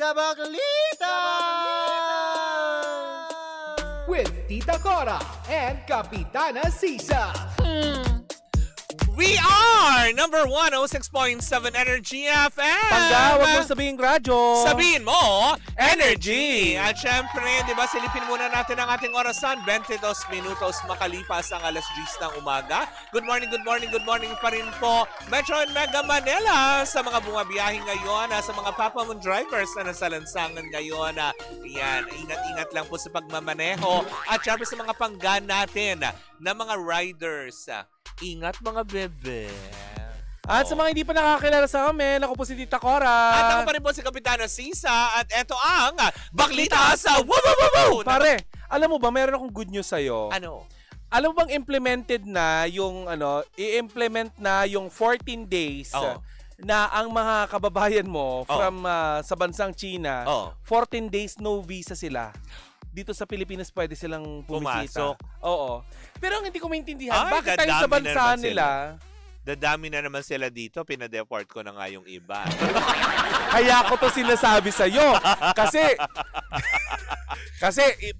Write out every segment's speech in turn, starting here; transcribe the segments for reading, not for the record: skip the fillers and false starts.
Sabaklitas! With Tita Cora and Kapitana Sisa. We are number 106.7 Energy FM. Pangga, wag mo sabihin radyo. Sabihin mo, Energy. At syempre, di ba, silipin muna natin ang ating orasan. 22 minutos makalipas ang alas 10 ng umaga. Good morning pa rin po. Metro and Mega Manila sa mga bumabiyahe ngayon, sa mga papamon drivers na nasa lansangan ngayon. Yan, ingat-ingat lang po sa pagmamaneho. At syempre sa mga pangga natin na mga riders. Ingat mga bebe. At sa mga hindi pa nakakilala sa amin, ako po si Tita Cora. At ako pa rin po si Kapitana Sisa. At eto ang Baklita sa Woo! Pare, alam mo ba, meron akong good news sa'yo. Ano? Alam mo bang implemented na yung, i-implement na yung 14 days na ang mga kababayan mo from sa bansang China, 14 days no visa sila. Dito sa Pilipinas pwede silang bumisita. Pumasok. Oo. Pero ang hindi ko maintindihan, bakit tayo dadami sa bansa na naman nila? Dadami na naman sila dito. Pinadeport ko na nga yung iba. Kaya ko to sinasabi sa'yo. Kasi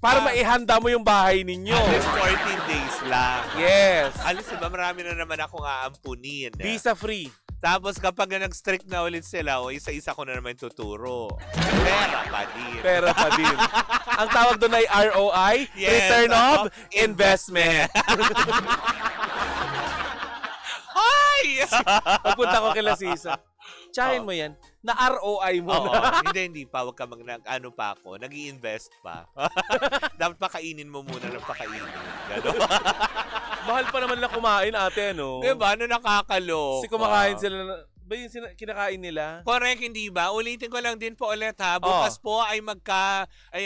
para maihanda mo yung bahay ninyo. At least 14 days lang. Yes. Alis, diba, marami na naman akong aampunin. Visa free. Tapos kapag nag-strict na ulit sila, isa-isa ko na naman tuturo. Pera pa din. Pera pa din. Ang tawag doon ay ROI, Yes, Return of Investment. Ay! Pagpunta ko kila Sisa, tsahin mo yan, na ROI mo na. Hindi pa. Huwag ka ano pa ako. Nag-i-invest pa. Dapat pakainin mo muna ng pakainin. Gano'n. Mahal pa naman lang kumain, ate, no? Diba? Ano nakakaloka? Kasi kumakain sila ba yung kinakain nila? Correct, hindi ba? Ulitin ko lang din po ulit, ha. Bukas po ay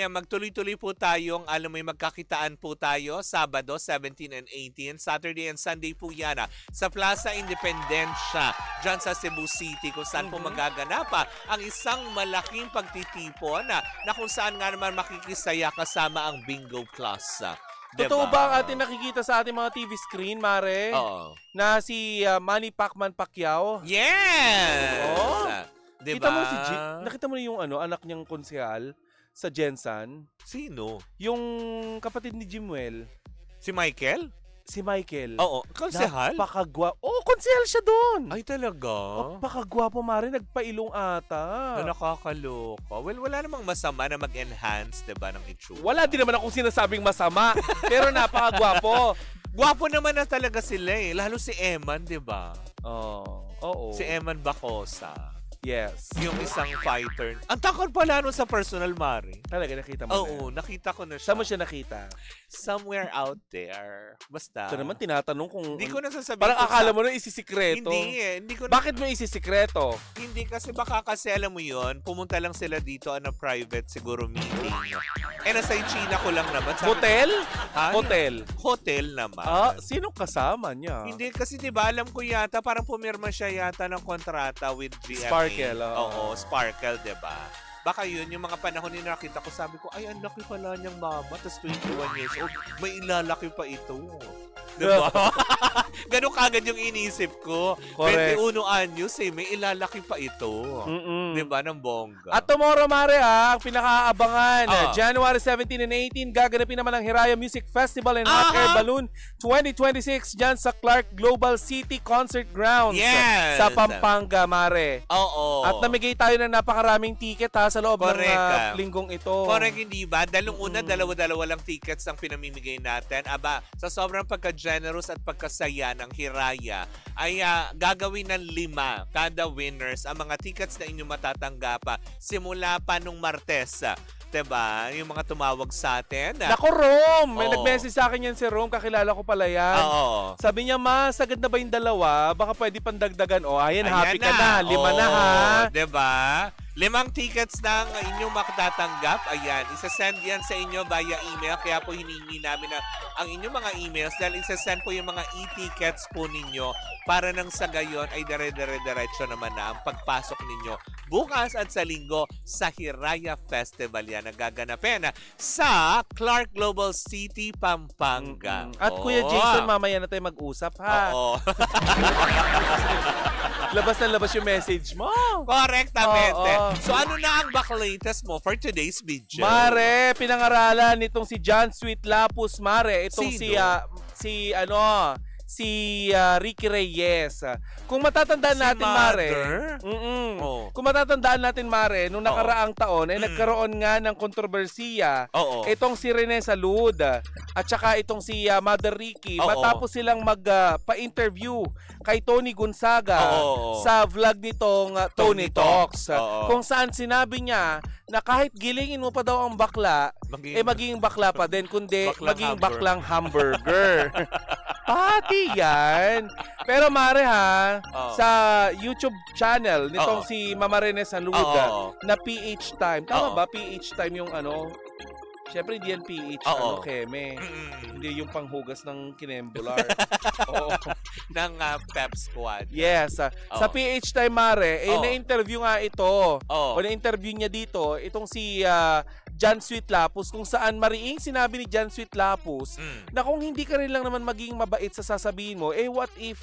magtuloy-tuloy po tayong, alam mo yung magkakitaan po tayo, Sabado, 17 and 18, Saturday and Sunday po yan, sa Plaza Independencia, dyan sa Cebu City, kung saan po magaganap ang isang malaking pagtitipon na kung saan nga naman makikisaya kasama ang Bingo Plus. Totoo ba ang ating nakikita sa ating mga TV screen, Mare? Oo. Na si Manny Pacman Pacquiao? Yes! Oh. Diba? Nakita mo na yung anak niyang konsehal sa Jensan? Sino? Yung kapatid ni Jimwell. Si Michael? Si Michael. Oo. Konsehal? Napakagwapo. Oo, konsehal siya doon. Ay, talaga? Napakagwapo, Mare. Nagpailong ata. Na nakakaloka. Well, wala namang masama na mag-enhance, diba, ng itsura. Wala din naman akong sinasabing masama. Pero napakagwapo. Gwapo naman na talaga sila eh. Lalo si Eman, diba? Oo. Si Eman Bacosa. Yes. Yung isang fighter. Ang takot pala nun sa personal, Mari. Talaga, nakita mo Oo, na. nakita ko na siya. Saan mo siya nakita? Somewhere out there. Basta. Ito naman tinatanong kung... Hindi ko na sasabihin. Parang akala mo na isisikreto. Hindi eh. Hindi ko na... Bakit mo isisikreto? Hindi kasi baka kasi alam mo yon, pumunta lang sila dito on a private siguro meeting. Nasa China ko lang naman. Hotel? Ha? Hotel? Hotel naman. Sinong kasama niya? Hindi kasi 'di ba alam ko yata parang pumirma siya yata ng kontrata with GMA. Sparkle. Oo, Sparkle 'di ba? Baka yun, yung mga panahon na nakita ko, sabi ko, ay, ang laki pala niyang mama, tapos 21 years old, may ilalaki pa ito. Diba? Ganon kagad yung inisip ko. Correct. 21 anyos may ilalaki pa ito. Diba, ng bongga. At tomorrow, Mare, ang pinakaabangan, January 17 and 18, gaganapin naman ang Hiraya Music Festival and Hot Air Balloon 2026 dyan sa Clark Global City Concert Grounds sa Pampanga, Mare. Oo. At namigay tayo ng napakaraming ticket sa loob ng linggong ito. Correct, hindi ba? Dalawa-dalawa lang tickets ang pinamimigay natin. Aba, sa sobrang pagka-generous at pagkasaya ng Hiraya, ay gagawin ng 5 kada winners ang mga tickets na inyong matatanggap simula pa nung Martes. Diba? Yung mga tumawag sa atin. Nako, Rom! May nag-message sa akin yan si Rom. Kakilala ko pala yan. Oo. Sabi niya, ma, sagad na ba yung dalawa? Baka pwede pandagdagan. Ayan, happy ka na. 5 na, ha? Diba? 5 tickets na ang inyong makatatanggap. Ayan, isa-send yan sa inyo via email. Kaya po hiningi namin ang inyong mga emails dahil isa-send po yung mga e-tickets po ninyo para nang sa gayon ay dire-diretso naman na ang pagpasok ninyo bukas at sa linggo sa Hiraya Festival yan nagaganapin sa Clark Global City, Pampanga. At Kuya Jason, mamaya na tayo mag-usap, ha? Oo. Labas na labas yung message mo. Correctamente. Oo. So ano na ang backlatest mo for today's video? Mare, pinangaralan nitong si John Sweet Lapus, Mare. Itong Sino? si Ricky Reyes. Kung matatandaan Si natin, Mother? Mare. Oh. Kung matatandaan natin, Mare, nung nakaraang taon, ay nagkaroon nga ng kontrobersiya. Oo. Itong si Rene Salud at saka itong si Mother Ricky, Oo. matapos silang pa-interview kay Tony Gonzaga Oo. sa vlog nitong Tony Tony Talks. Talks. Oo. Kung saan sinabi niya na kahit gilingin mo pa daw ang bakla, magiging bakla pa din, kundi maging baklang hamburger. Pati yan. Pero Mare ha, sa YouTube channel nitong si Mama Rene Saluda na PH Time. Tama ba? PH Time yung ano? Siyempre hindi yan PH, Keme. Hindi yung panghugas ng kinembular. Oo. Ng Pep Squad. Yes. Sa PH Time, Mare, na-interview nga ito. Oo. O na-interview niya dito, itong si John Sweet Lapus, kung saan mariing sinabi ni John Sweet Lapus na kung hindi ka rin lang naman maging mabait sa sasabihin mo, what if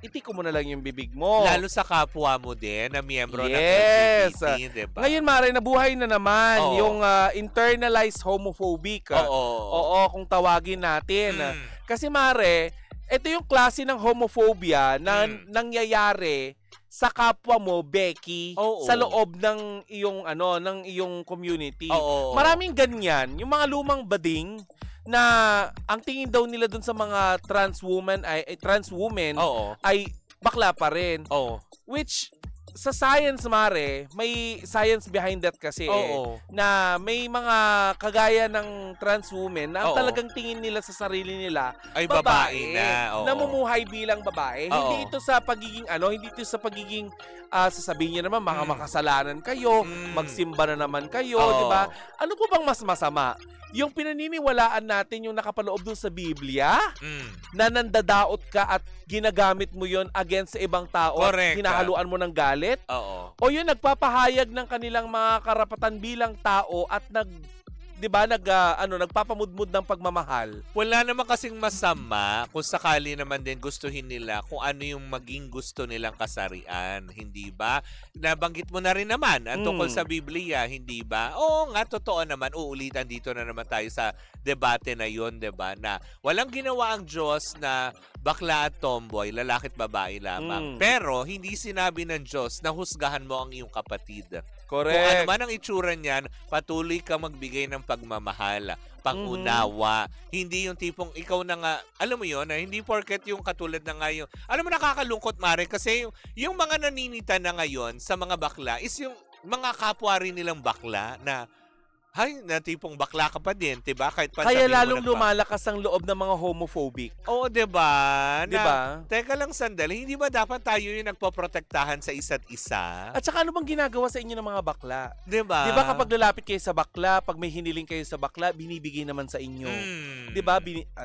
itiko mo na lang yung bibig mo? Lalo sa kapwa mo din na miyembro ng Yes. LGBT, diba? Ngayon, Mare, nabuhay na naman yung internalized homophobic. Oo, kung tawagin natin. Kasi, Mare, ito yung klase ng homophobia na nangyayari sa kapwa mo, Becky, sa loob ng iyong community. Maraming ganyan, yung mga lumang bading na ang tingin daw nila dun sa mga trans women ay bakla pa rin. Which sa science, Mare, may science behind that kasi na may mga kagaya ng trans women na ang talagang tingin nila sa sarili nila ay babae na. Namumuhay bilang babae. Hindi ito sa pagiging sasabihin niya naman mga makasalanan kayo, magsimba na naman kayo, di ba? Ano po bang mas masama? Yung pinaniniwalaan natin yung nakapaloob dun sa Biblia na nandadaot ka at ginagamit mo yon against sa ibang tao at hinahaluan mo ng galit? O yun nagpapahayag ng kanilang mga karapatan bilang tao at nagpapamudmud ng pagmamahal. Wala naman kasing masama kung sakali naman din gustuhin nila kung ano yung maging gusto nilang kasarian, hindi ba? Nabanggit mo na rin naman ang tungkol sa Biblia, hindi ba? Oo nga, totoo naman. Uulitan dito na naman tayo sa debate na yun, di ba? Na walang ginawa ang Diyos na bakla at tomboy, lalaki at babae lamang. Pero hindi sinabi ng Diyos na husgahan mo ang iyong kapatid. Correct. Kung ano man ang itsura niyan, patuloy ka magbigay ng pagmamahal, pangunawa. Hindi yung tipong ikaw na nga, alam mo yun, hindi porket yung katulad na nga yung, alam mo nakakalungkot, Mare, kasi yung mga naninita na ngayon sa mga bakla is yung mga kapwa rin nilang bakla na na tipong bakla ka pa din, diba? Kahit pa kaya lalong lumalakas ang loob ng mga homophobic. Oo, diba? Diba? Teka lang sandali, hindi ba dapat tayo yung nagpoprotektahan sa isa't isa? At saka ano bang ginagawa sa inyo ng mga bakla? Diba? Diba kapag lalapit kayo sa bakla, pag may hiniling kayo sa bakla, binibigay naman sa inyo. Diba?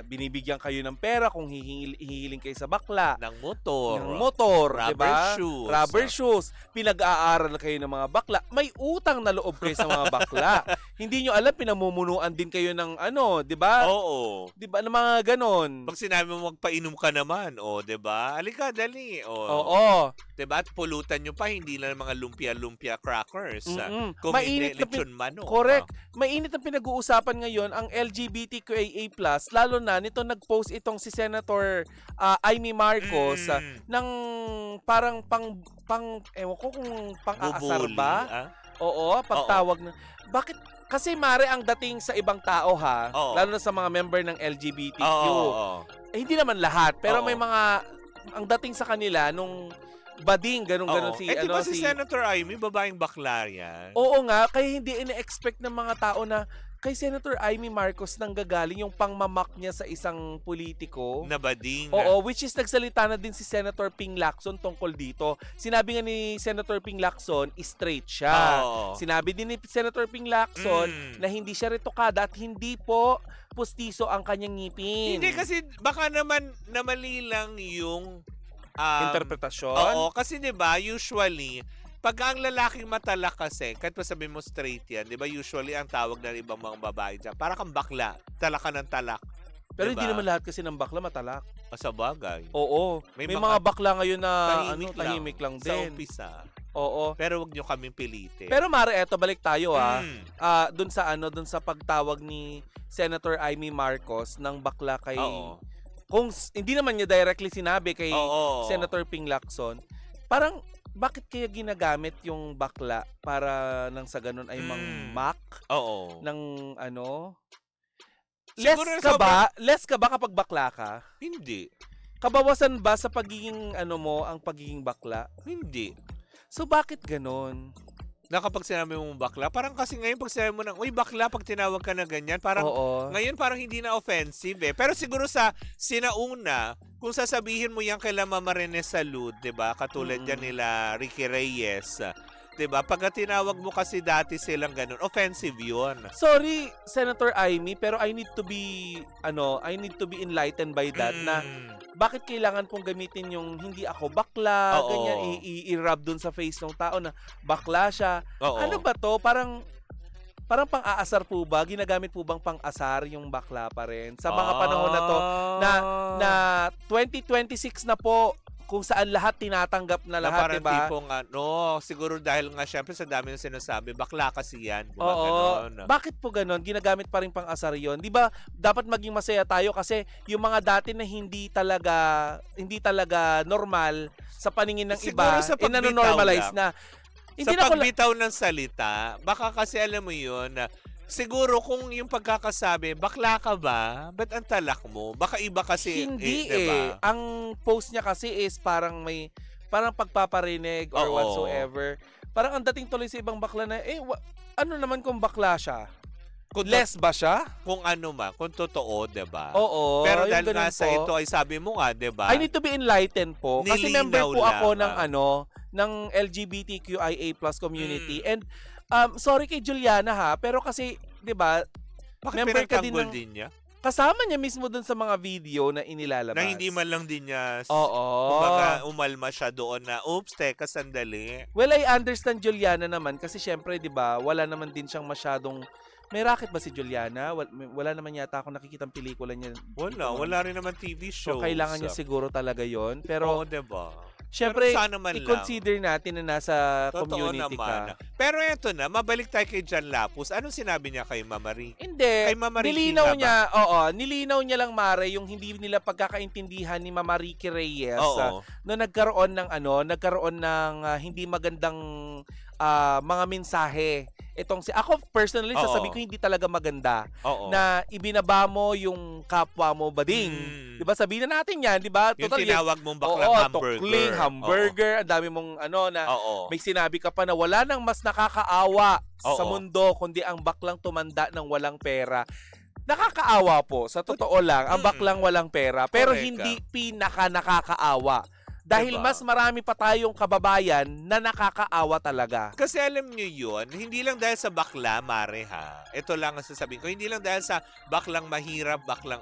Binibigyan kayo ng pera kung hihiling kayo sa bakla. Ng motor. Rubber diba? Shoes. Rubber shoes. Pinag-aaral kayo ng mga bakla. May utang na loob kayo sa mga bakla. Hindi nyo alam, pinamumunuan din kayo ng di ba? Oo. Di ba, ng mga ganon. Pag sinabi mo magpainom ka naman, di ba? Alika, dali. Oo. Di ba? At pulutan nyo pa, hindi lang mga lumpia-lumpia crackers. Kung mainit hindi, lechon manok. Correct. Mainit ang pinag-uusapan ngayon, ang LGBTQIA+, lalo na nito nag-post itong si Senator Amy Marcos ng parang ewan ko kung pang-aasar ba? Oo, pagtawag na. Bakit? Kasi Mare, ang dating sa ibang tao lalo na sa mga member ng LGBTQ. Hindi naman lahat, pero may mga, ang dating sa kanila nung bading, ganun si diba si Senator Amy, babaeng bakla yan? Oo nga, kaya hindi ina-expect ng mga tao na kay Senator Amy Marcos nang gagaling yung pangmamak niya sa isang politiko. Na bading. Oo, which is nagsalita na din si Senator Ping Lacson tungkol dito. Sinabi nga ni Senator Ping Lacson, straight siya. Sinabi din ni Senator Ping Lacson na hindi siya retokada at hindi po pustiso ang kanyang ngipin. Hindi kasi baka naman namali lang yung interpretasyon. Oo, kasi 'di ba usually pag ang lalaking matalak kasi, kahit pa sabihin mo straight yan, di ba usually ang tawag ng ibang mga babae dyan, para kang bakla, talak ka ng talak. Pero Diba? hindi naman lahat kasi ng bakla matalak. Sa bagay. Oo. May mga bakla ngayon na tahimik lang Sa din. umpisa. Oo. Pero wag nyo kaming pilitin. Pero Mare, eto balik tayo doon sa pagtawag ni Senator Amy Marcos ng bakla kay kung hindi naman niya directly sinabi kay Senator Ping Lacson, parang bakit kaya ginagamit yung bakla para nang sa ganun ay mang-mock ng ano? Less ka ba kapag bakla ka? Hindi. Kabawasan ba sa pagiging ang pagiging bakla? Hindi. So bakit ganon? Na kapag sinabi mo bakla, parang kasi ngayon pag sinabi mo uy bakla, pag tinawag ka na ganyan, parang ngayon parang hindi na offensive eh. Pero siguro sa sinauna, kung sasabihin mo yan kay Mama Rene Salud, 'di ba? Katulad yan nila Ricky Reyes, 'di ba? Pagka tinawag mo kasi dati silang ganun, offensive 'yun. Sorry, Senator Amy, pero I need to be enlightened by that na bakit kailangan pong gamitin yung hindi ako bakla, ganyan, i-rub dun sa face ng tao na bakla siya. Ano ba to? Parang pang-aasar po ba? Ginagamit po bang pang-asar yung bakla pa rin? Sa mga panahon na to, na 2026 na po, kung saan lahat tinatanggap na lahat, di ba? Parang tipong siguro dahil nga syempre sa dami ng sinasabi, bakla kasi yan. Bakit po ganon? Ginagamit pa rin pang asar yun. Di ba dapat maging masaya tayo kasi yung mga dati na hindi talaga normal sa paningin ng iba, nanonormalize na. Hindi sa pagbitaw ng salita, baka kasi alam mo yun, siguro kung yung pagkakasabi, bakla ka ba? Ba't ang talak mo? Baka iba kasi. Hindi diba? Ang post niya kasi is parang parang pagpaparinig or whatsoever. Parang ang dating tuloy sa ibang bakla na, ano naman kung bakla siya? Less ba siya? Kung kung totoo, diba? Oo. Pero dahil nga sa ito ay sabi mo nga, diba? I need to be enlightened po. Kasi member po ako ng LGBTQIA+ community. And sorry kay Juliana pero kasi, 'di ba? Member ka din niya. Kasama niya mismo dun sa mga video na inilalabas. Na hindi man lang din niya. Kumbaga, umalma siya doon na, oops, teka, sandali. Well, I understand Juliana naman kasi syempre, 'di ba? Wala naman din siyang masyadong. May racket ba si Juliana? Wala naman yata ako nakikitang pelikula niya. Wala rin naman TV show. So, kailangan niya siguro talaga 'yon. Pero, diba? Siyempre, i-consider natin na nasa community ka. Pero eto na, mabalik tayo kay John Lapus. Anong sinabi niya kay Mama Ricky? Hindi. Nilinaw niya lang, Mare, yung hindi nila pagkakaintindihan ni Mama Ricky Reyes no nagkaroon ng hindi magandang mga mensahe. Ako personally, sasabihin ko hindi talaga maganda na ibinaba mo yung kapwa mo bading. Diba sabihin na natin yan, diba? Yung tinawag mong baklang hamburger. Ang dami mong may sinabi ka pa na wala nang mas nakakaawa sa mundo kundi ang baklang tumanda ng walang pera. Nakakaawa po, sa totoo lang, ang baklang walang pera. Pero hindi nakakaawa. Dahil mas marami pa tayong kababayan na nakakaawa talaga. Kasi alam nyo yun, hindi lang dahil sa bakla, Mare ha. Ito lang ang sasabihin ko, hindi lang dahil sa baklang mahirap, baklang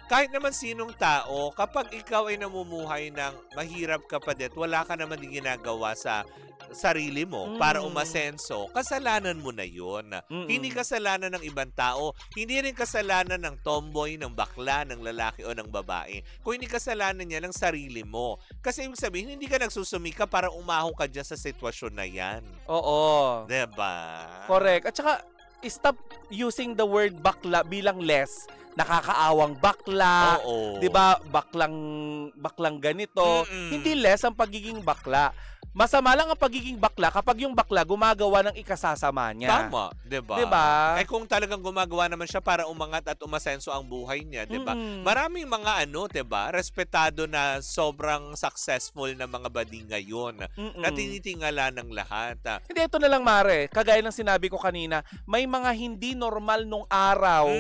kahit naman sinong tao, kapag ikaw ay namumuhay ng mahirap ka pa wala ka naman din ginagawa sa sarili mo para umasenso, kasalanan mo na yun. Hindi kasalanan ng ibang tao, hindi rin kasalanan ng tomboy, ng bakla, ng lalaki o ng babae. Kung hindi kasalanan niya ng sarili mo. Kasi ibig sabihin, hindi ka nagsusumika para umahon ka dyan sa sitwasyon na yan. Oo. Diba? Correct. At saka, stop using the word bakla bilang less. Nakakaawang bakla, 'di ba? Baklang ganito. Hindi less ang pagiging bakla. Masama lang ang pagiging bakla kapag yung bakla gumagawa ng ikasasama niya. Tama, 'di ba? Diba? Kung talagang gumagawa naman siya para umangat at umasenso ang buhay niya, 'di ba? Maraming mga 'di ba? Respetado na sobrang successful na mga bading ngayon na tinitingala ng lahat. Hindi, ito na lang, Mare. Kagaya ng sinabi ko kanina, may mga hindi normal nung araw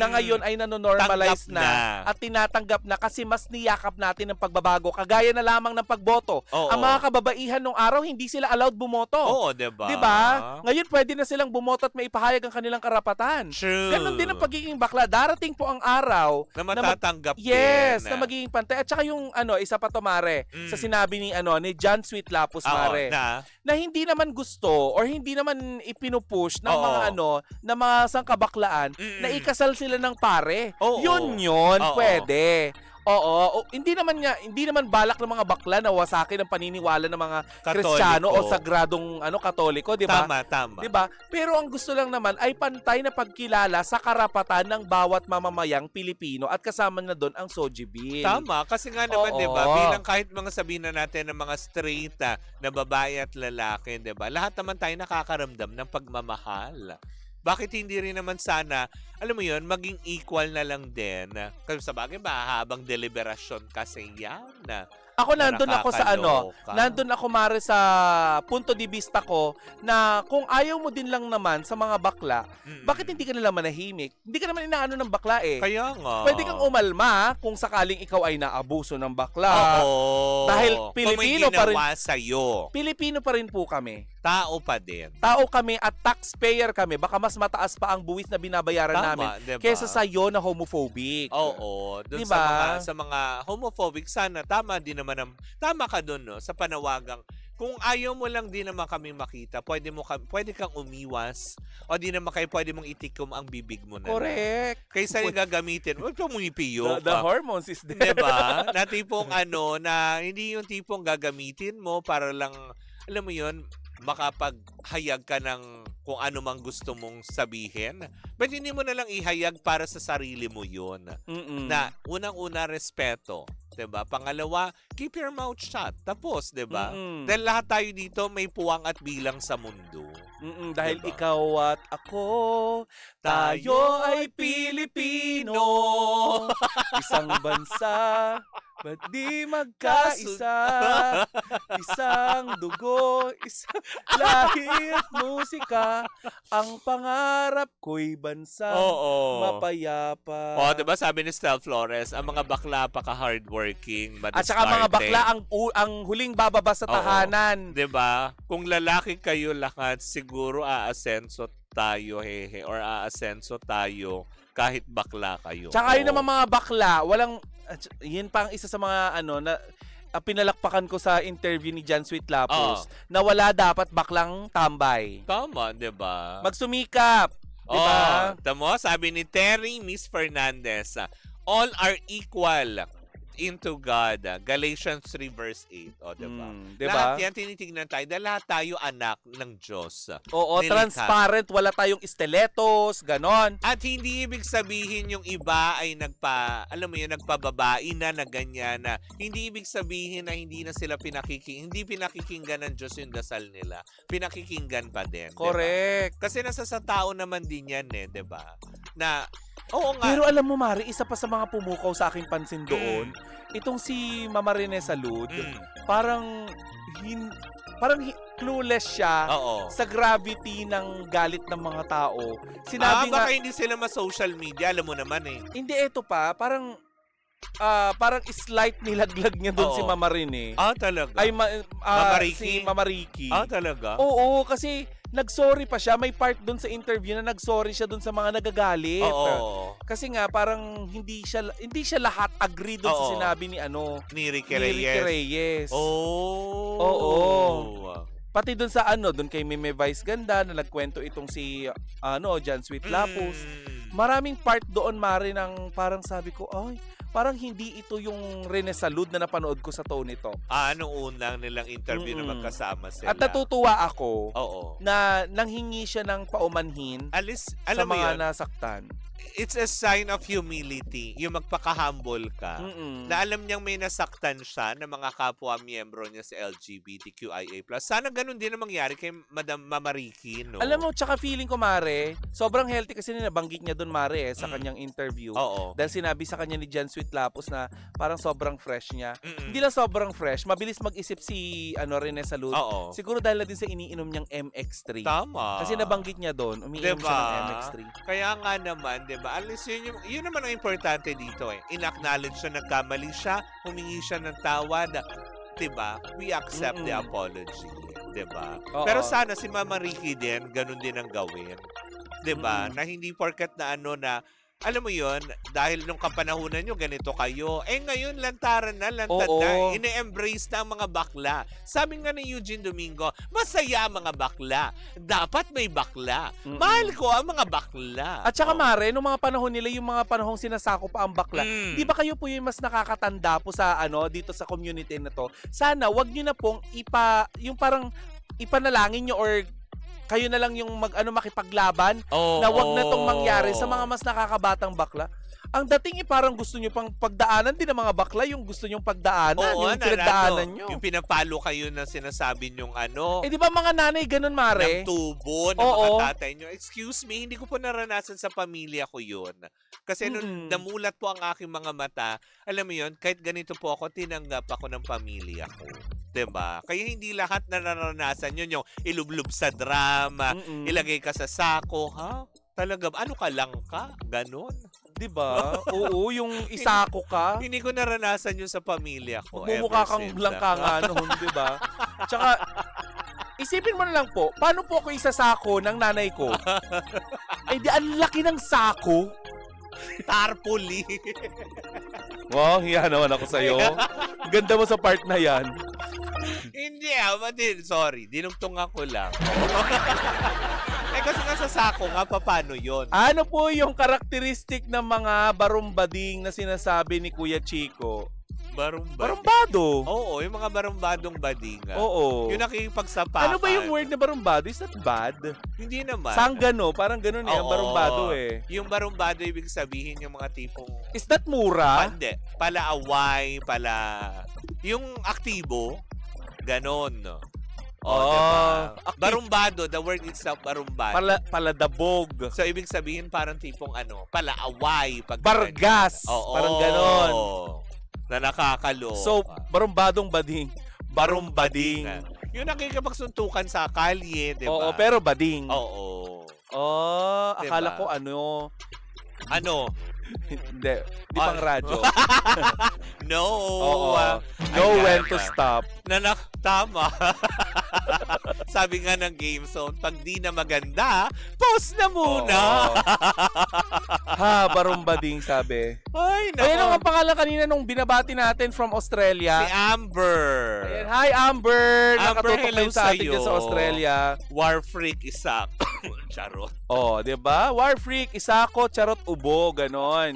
na ngayon ay nanonormalize na at tinatanggap na kasi mas niyakap natin ang pagbabago. Kagaya na lamang ng pagboto. Ang mga kababaihan kabataan-kababaihan nung araw, hindi sila allowed bumoto. Oo, diba? Diba? Ngayon, pwede na silang bumoto at may ipahayag ang kanilang karapatan. True. Ganon din ang pagiging bakla. Darating po ang araw na matatanggap yes, din. na magiging pantay. At saka yung isa pa to, Mare, sa sinabi ni John Sweet Lapus, Mare, na hindi naman gusto or hindi naman ipinupush ng mga na mga sangkabaklaan na ikasal sila ng pare. Yun, pwede. Oo, hindi naman balak ng mga bakla na wasakin ang paniniwala ng mga Kristiyano o sagradong Katoliko, di ba? Tama. Di ba? Pero ang gusto lang naman ay pantay na pagkilala sa karapatan ng bawat mamamayang Pilipino at kasama na doon ang Soji Bill. Tama, kasi nga naman, di ba? Bilang kahit mga sabihin na natin ng mga straight na babae at lalaki, di ba? Lahat naman tayo nakakaramdam ng pagmamahal. Bakit hindi rin naman sana, alam mo yun, maging equal na lang din? Kasi sa bagay, mahabang deliberasyon kasi yan. Ako nandun ako sa nandun ako, Mare, sa punto di vista ko na kung ayaw mo din lang naman sa mga bakla, bakit hindi ka nalang manahimik? Hindi ka naman inaano ng bakla eh. Kaya nga. Pwede kang umalma kung sakaling ikaw ay naabuso ng bakla. Oo. Dahil Pilipino pa rin. Sa'yo. Pilipino pa rin po kami. Tao pa din. Tao kami at taxpayer kami. Baka mas mataas pa ang buwis na binabayaran namin kesa sa'yo na homophobic. Oo. Doon diba? sa mga homophobic, sana tama din naman tama ka doon, no, sa panawagang kung ayaw mo lang din naman kami makita, pwede kang umiwas o di naman pwede mong itikom ang bibig mo na. Correct. Kaysa yung gagamitin, huwag kang munipiyo. The hormones is there. Diba? Na tipong na hindi yung tipong gagamitin mo para lang, alam mo yun, makapaghayag ka ng kung ano mang gusto mong sabihin. But hindi mo na lang ihayag para sa sarili mo yun. Na unang-una, respeto. Diba? Pangalawa, keep your mouth shut. Tapos, diba? Dahil lahat tayo dito may puwang at bilang sa mundo. Dahil ikaw at ako, tayo ay Pilipino. Isang bansa, ba't di magkaisa? Isang dugo, isang lahi at musika. Ang pangarap ko'y bansa mapayapa. Diba sabi ni Stel Flores, ang mga bakla paka-hardworking, at saka mga bakla ang huling bababa sa tahanan. Diba? Kung lalaki kayo lahat, siguro aasenso tayo, or aasenso tayo kahit bakla kayo. Tsaka yun naman mga bakla, yun pa ang isa sa mga na pinalakpakan ko sa interview ni John Sweet Lapus na wala dapat baklang tambay. Tama, diba? Magsumikap. Diba? Tamo, sabi ni Terry Miss Fernandez, all are equal into God. Galatians 3 verse 8. Diba? Diba? Lahat yan tinitignan tayo dahil lahat tayo anak ng Diyos. Oo, transparent. Wala tayong esteletos, ganon. At hindi ibig sabihin yung iba ay nagpababae na ganyan na. Hindi ibig sabihin na hindi na sila hindi pinakikinggan ng Diyos yung dasal nila. Pinakikinggan pa din. Correct. Diba? Kasi nasa sa tao naman din yan diba? Na oo nga. Pero alam mo, Mari, isa pa sa mga pumukaw sa aking pansin doon, itong si Mama Rene Salud, parang clueless siya sa gravity ng galit ng mga tao. Sinabi baka hindi sila ma-social media, alam mo naman Hindi, ito pa, parang slight nilaglag niya doon si Mama Rene. Talaga? Ay, Mamariki? si Mama Ricky. Talaga? Oo, kasi nag-sorry pa siya. May part doon sa interview na nag-sorry siya doon sa mga nagagalit. Oo. Kasi nga parang hindi siya lahat agree doon sa sinabi ni ni Ricky Reyes. Oo. Pati doon sa doon kay Meme Vice Ganda na nagkwento itong si John Sweet Lapus. Maraming part doon, Mari, ng parang sabi ko, ay, parang hindi ito yung Rene Salud na napanood ko sa Tony Talk. Nung unang nilang interview na magkasama sila. At natutuwa ako Oo. na nanghingi siya ng paumanhin alam sa mo mga yun, nasaktan. it's a sign of humility. Yung magpaka-humble ka. Na alam niyang may nasaktan siya ng mga kapwa miyembro niya sa LGBTQIA+. Sana ganun din ang mangyari kay Madam Mamariki, no? Alam mo, tsaka feeling ko, Mare, sobrang healthy kasi nabanggit niya doon, Mare, sa kanyang interview. Oo. Dahil sinabi sa kanya ni John Sweet Lapus na parang sobrang fresh niya. Hindi lang sobrang fresh, mabilis mag-isip si Rene Salud. Oo. Siguro dahil na din sa iniinom niyang MX3. Tama. Kasi nabanggit niya doon, umiinom siya ng MX3. Kaya nga naman, diba? At least yun naman ang importante dito In-acknowledge siya, nagkamali siya, humingi siya ng tawad. diba, we accept the Mm-mm. apology. Diba? Oo. Pero sana si Mama Ricky din, ganun din ang gawin. Diba? Mm-mm. Na hindi porket na na, alam mo yon dahil nung kapanahunan nyo, ganito kayo. Eh ngayon, lantaran na, lantad Oo. na. Ine-embrace na ang mga bakla. Sabi nga ni Eugene Domingo, masaya ang mga bakla. Dapat may bakla. Mm-mm. Mahal ko ang mga bakla. At saka Oh. Mare, nung mga panahon nila, yung mga panahong sinasako pa ang bakla, Mm. di ba kayo po yung mas nakakatanda po sa dito sa community na to? Sana wag niyo na pong yung parang ipanalangin niyo or kayo na lang yung makipaglaban Oo. na wag na tong mangyari sa mga mas nakakabatang bakla. Ang dating parang gusto niyo pang pagdaanan din ng mga bakla yung gusto niyong pagdaanan, Oo, yung pinagdaanan narado. niyo. Yung pinapalo kayo na sinasabi nyong Eh di ba mga nanay ganun, Mare? ng tubo ng Oo. mga tatay nyo. Excuse me, hindi ko po naranasan sa pamilya ko yun. Kasi nung Mm-mm. namulat po ang aking mga mata, alam mo yun, kahit ganito po ako, tinanggap ako ng pamilya ko. 'Di ba? Kaya hindi lahat na naranasan yun, yung ilublob sa drama, Mm-mm. ilagay ka sa sako, ha? Talaga, ano ka lang ka? Ganon. Di ba? Oo, yung isako ka. Hindi ko naranasan yun sa pamilya ko. Magmumukha ever kang since, langka nga noon, di ba? Tsaka, isipin mo na lang po, paano po ako isasako ng nanay ko? Ay di, ang laki ng sako. Tarpuli. Wow, hiya naman ako sa'yo. Ganda mo sa part na yan. Hindi sorry, dinugtungan ko lang. Kasi nga sa sako nga, paano yun? Ano po yung karakteristik ng mga barumbading na sinasabi ni Kuya Chico? Barumbado. Oo, yung mga barumbadong badinga. Oo. Yung nakikipagsapakan. Ano ba yung word na barumbado? Is that bad? Hindi naman. Sanggano, parang ganun eh, ang Oo. barumbado eh. Yung barumbado, ibig sabihin yung mga tipong Is that mura? pande, pala-away, yung aktibo, ganon. Oh, diba? akti- Barumbado, the word itself, barumbado. Paladabog. So, ibig sabihin parang tipong pala-away. Bargas. Oo. Parang ganon. Na nakakalo. So, barumbadong bading. Barumbading. Yung nakikipagsuntukan sa kalye, di ba? Oo, pero bading. Oo. Oh, Diba? akala ko Ano? Hindi. Di pang radyo. No. Oo. Know Ayan when to na. stop. Tama. Sabi nga ng game zone, pag di na maganda, pause na muna. Oo. Ha, barumbading sabi. Ay, Ayan ang nako. pangalan kanina nung binabati natin from Si Australia. Amber. Ayan, hi Amber! Amber, Nakatutok hello kayo sa atin sa'yo. dyan sa Australia. War freak Isak. Charot. Oh, 'di ba? War freak, isako, charot, ubo, ganon.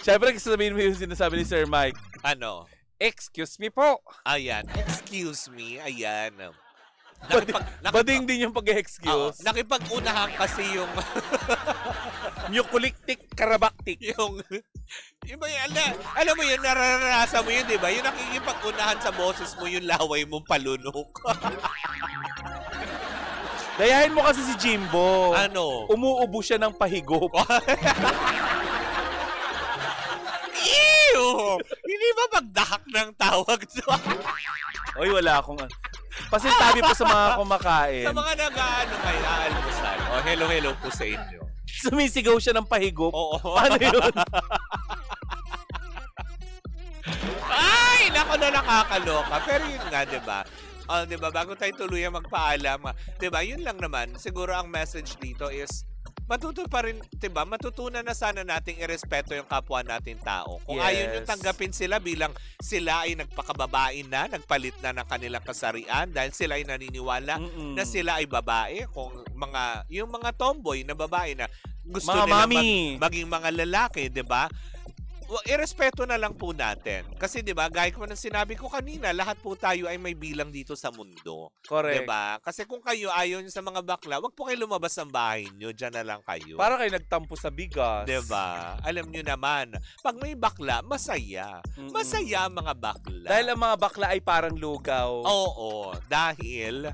Siyempre, sasabihin mo yung sinasabi ni Sir Mike. Ano? Excuse me po. Ayan. Excuse me. Ayan. Bading din yung pag-excuse. Nakipag-unahan kasi yung Mukuliktik, karabaktik. yung alam mo yun, nararanasan mo yun, di ba? Yung nakikipag-unahan sa boses mo, yung laway mong palunok. Dayahin mo kasi si Jimbo. Ano? Umuubo siya ng pahigop. Ew! Hindi ba magdahak ng tawag doon? Oy, wala akong... Pasintabi po sa mga kumakain. Sa mga nag-ano kayo, aalmusal. Hello po sa inyo. Sumisigaw siya ng pahigop. Oo. Ano yun? Ay, nako na nakakaloka. Pero yun nga, di ba? Di ba, bago tayo tuluyan magpaalam, di ba, yun lang naman. Siguro ang message dito is, matutunan na sana nating irespeto yung kapwa nating tao. Kung Yes. ayaw nyo tanggapin sila bilang sila ay nagpakababae na, nagpalit na ng kanilang kasarian dahil sila ay naniniwala Mm-mm. na sila ay babae. Kung yung mga tomboy na babae na gusto Mga nila mami. maging mga lalaki, di ba? Irespeto na lang po natin. Kasi 'di ba, gaya ko ng sinabi ko kanina, lahat po tayo ay may bilang dito sa mundo. Correct. 'Di ba? Kasi kung kayo ayaw niyo sa mga bakla, wag po kayo lumabas ng bahay niyo, diyan na lang kayo. Para kayo nagtampo sa bigas. 'Di ba? Alam niyo naman, pag may bakla, masaya. Mm-mm. Masaya ang mga bakla. Dahil ang mga bakla ay parang lugaw. Oo, dahil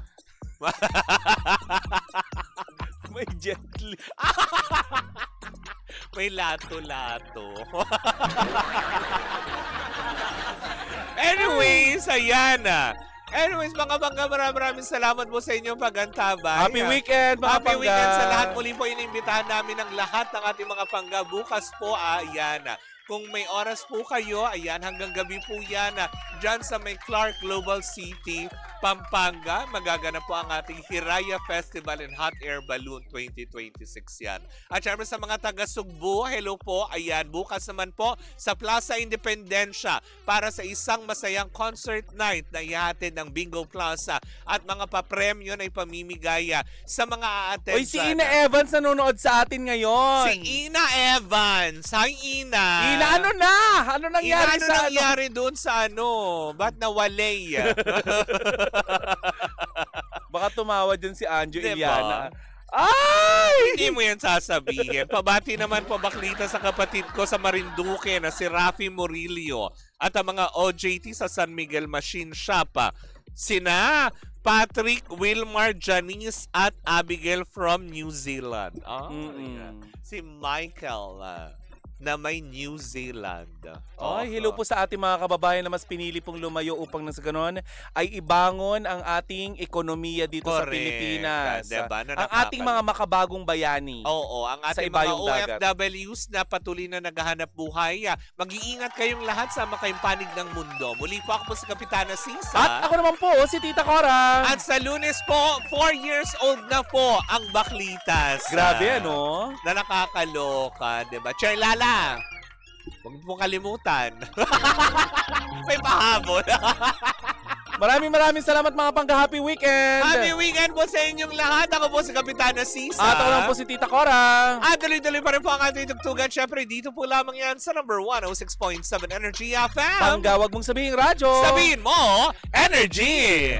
May jet lag. may lato-lato. Anyways, ayan na. Anyways, mga bangga, maraming salamat po sa inyong pagantabay. Happy weekend, mga Happy pangga. weekend sa lahat. Muli po inimbitahan namin ang lahat ng ating mga pangga. Bukas po, ayan na. kung may oras po kayo, ayan, hanggang gabi po yan dyan sa may Clark Global City, Pampanga. Magaganap po ang ating Hiraya Festival and Hot Air Balloon 2026 yan. At syempre sa mga taga-Sugbo, hello po, ayan, bukas naman po sa Plaza Independencia para sa isang masayang concert night na ihatid ng Bingo Plaza at mga papremyo na ipamimigay sa mga a-attend. Uy, si Ina Evans nanonood sa atin ngayon. Si Ina Evans. Hi, Ina. Ina, ano na? Ano nangyari Ina, ano sa nangyari doon sa ano? Ba't nawalay? Baka tumawa dyan si Anjo Diba? Iliana. Ay! Hindi mo yan sasabihin. Pabati naman po baklita sa kapatid ko sa Marinduque na si Rafi Murillo at ang mga OJT sa San Miguel Machine Shop. Sina Patrick, Wilmar, Janice at Abigail from New Zealand. Si Michael na may New Zealand. Ay, hello po sa ating mga kababayan na mas pinili pong lumayo upang nang sa ganon ay ibangon ang ating ekonomiya dito sa Pilipinas. Diba? Ang ating mga makabagong bayani. Oo, ang sa ating mga ibayong dagat. OFWs na patuloy na naghahanap buhay. Mag-iingat kayong lahat sa kayong panig ng mundo. Muli po ako po si Kapitana Sisa. At ako naman po, si Tita Cora. At sa Lunes po, 4 years old na po ang Baklitas. Grabe, ano? Na nakakaloka, diba? Charlala, huwag mo kalimutan. May pahabol. Maraming salamat mga pangka-happy weekend. Happy weekend po sa inyong lahat. Ako po si Kapitana Sisa. At ako naman po si Tita Cora. At tuloy-tuloy pa rin po ang ating tugtugan. Siyempre, dito po lamang yan sa number 106.7 Energy FM. Pangga, wag mong sabihin radyo. Sabihin mo, Energy!